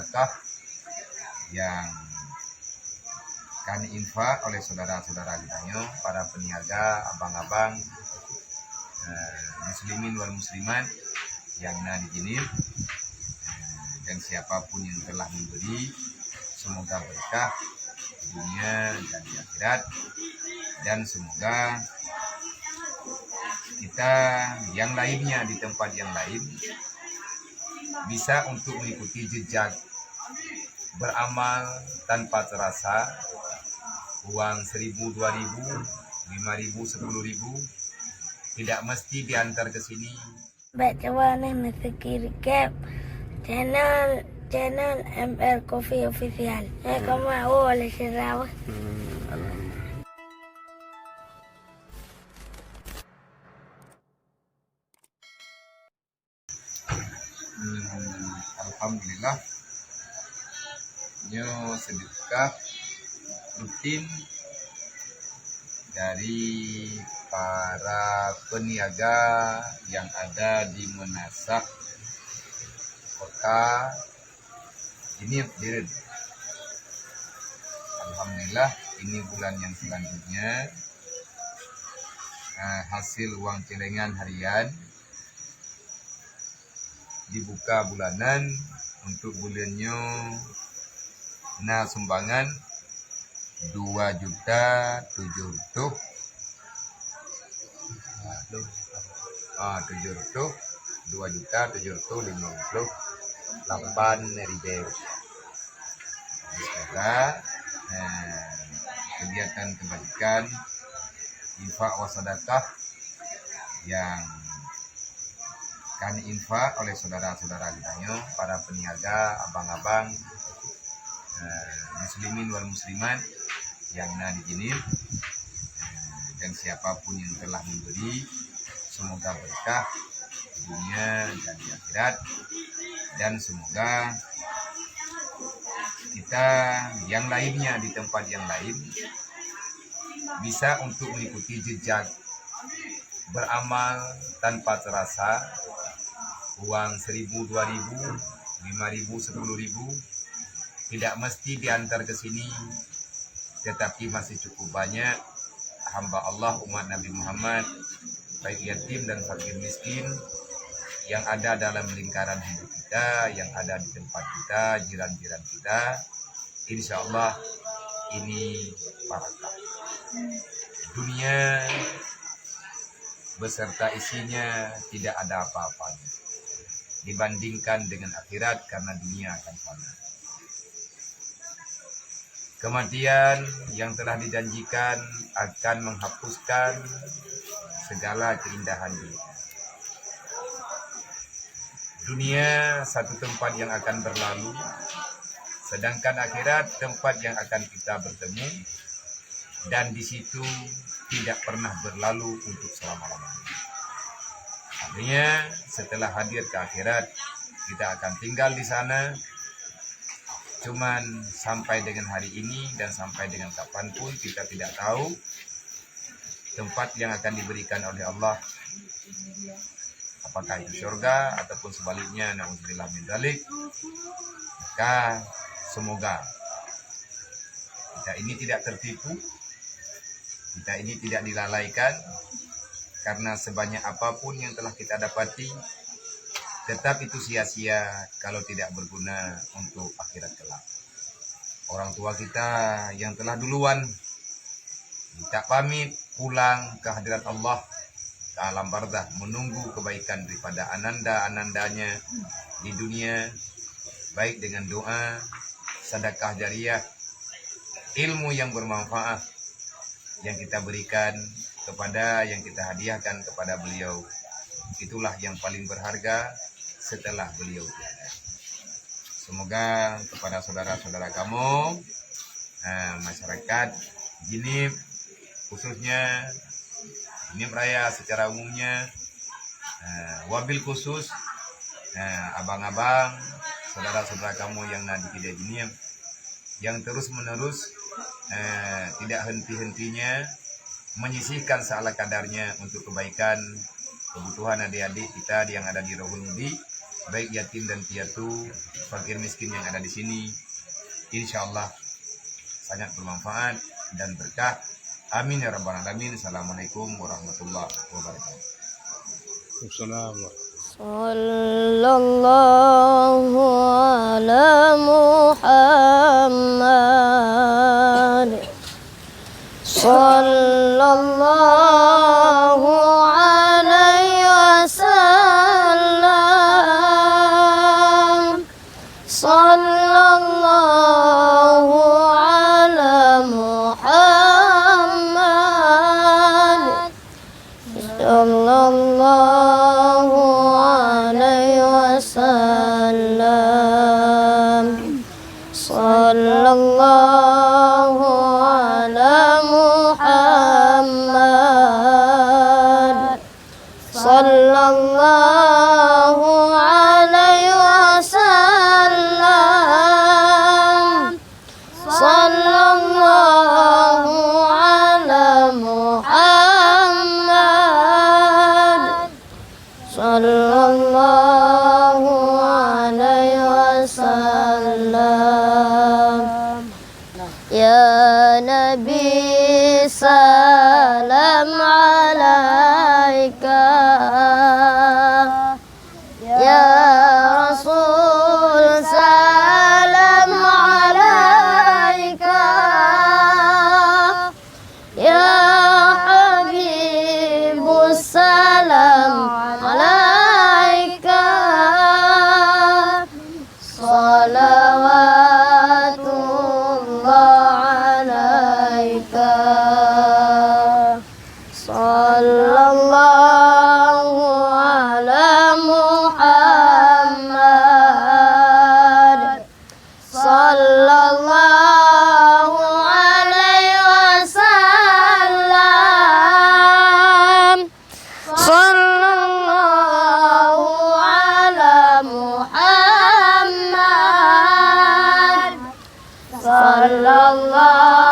sedekah yang kami infak oleh saudara-saudara kita, para peniaga, abang-abang, muslimin wal muslimat yang di sini, dan siapapun yang telah memberi, semoga berkah di dunia dan di akhirat, dan semoga kita yang lainnya di tempat yang lain bisa untuk mengikuti jejak beramal tanpa terasa. Uang 1.000, 2.000, 5.000, 10.000 tidak mesti diantar ke sini. Baca warna Mr. Cap channel ML Coffee Official. Kamu oleh Sarawak. Alhamdulillah, nyo sedekah rutin dari para peniaga yang ada di Menasak kota ini. Alhamdulillah, ini bulan yang selanjutnya hasil uang celengan harian dibuka bulanan untuk bulannya sumbangan 2.700.000 2.758.000. Semoga kegiatan kebajikan infak wasadakah yang kami infak oleh saudara-saudara kita, para peniaga, abang-abang, muslimin wal muslimat yang di sini, dan siapapun yang telah memberi, semoga berkah di dunia dan di akhirat, dan semoga kita yang lainnya di tempat yang lain bisa untuk mengikuti jejak beramal tanpa terasa. Uang 1.000, 2.000, 5.000, 10.000 tidak mesti diantar ke sini, tetapi masih cukup banyak hamba Allah, umat Nabi Muhammad, baik yatim dan fakir miskin yang ada dalam lingkaran hidup kita, yang ada di tempat kita, jiran-jiran kita. Insya Allah ini barakah. Dunia beserta isinya tidak ada apa-apanya dibandingkan dengan akhirat, karena dunia akan fana. Kematian yang telah dijanjikan akan menghapuskan segala keindahan dunia. Dunia satu tempat yang akan berlalu, sedangkan akhirat tempat yang akan kita bertemu, dan di situ tidak pernah berlalu untuk selama-lamanya. Artinya setelah hadir ke akhirat, kita akan tinggal di sana. Cuman sampai dengan hari ini dan sampai dengan kapanpun kita tidak tahu tempat yang akan diberikan oleh Allah, apakah itu surga ataupun sebaliknya, na'udzubillah min dzalik. Maka semoga kita ini tidak tertipu, kita ini tidak dilalaikan, karena sebanyak apapun yang telah kita dapati, tetap itu sia-sia kalau tidak berguna untuk akhirat kelak. Orang tua kita yang telah duluan minta pamit pulang ke hadirat Allah, ke alam barzakh, menunggu kebaikan daripada ananda-anandanya di dunia, baik dengan doa, sedekah jariah, ilmu yang bermanfaat yang kita berikan kepada, yang kita hadiahkan kepada beliau. Itulah yang paling berharga setelah beliau tiada. Semoga kepada saudara-saudara kamu, masyarakat Jinib, khususnya Jinib Raya secara umumnya, wabil khusus abang-abang, saudara-saudara kamu yang di Kidai Jinib, yang terus-menerus tidak henti-hentinya menyisihkan seala kadarnya untuk kebaikan kebutuhan adik-adik kita yang ada di Rohul Mudi, baik yatim dan piatu, fakir miskin yang ada di sini. Insya Allah sangat bermanfaat dan berkah. Amin ya rabbal alamin. Assalamualaikum warahmatullahi wabarakatuh. Assalamualaikum. Sallallahu ala Muhammad. Sallallahu alaihi wasallam. Sallallahu ala Muhammad. Sallallahu alaihi wasallam. Sallallahu ala Muhammad. Sallallahu alaihi wasallam. Sallallahu ala Muhammad. Sallallahu alaihi wasallam. Ya Nabi salam alaika. Ya Rasul salam alaika. Ya Habibus salam alaika. Salawatullah alaika. Sallallahu ala Muhammad. Sallallahu alaihi wasallam. Sallallahu ala Muhammad. Sallallahu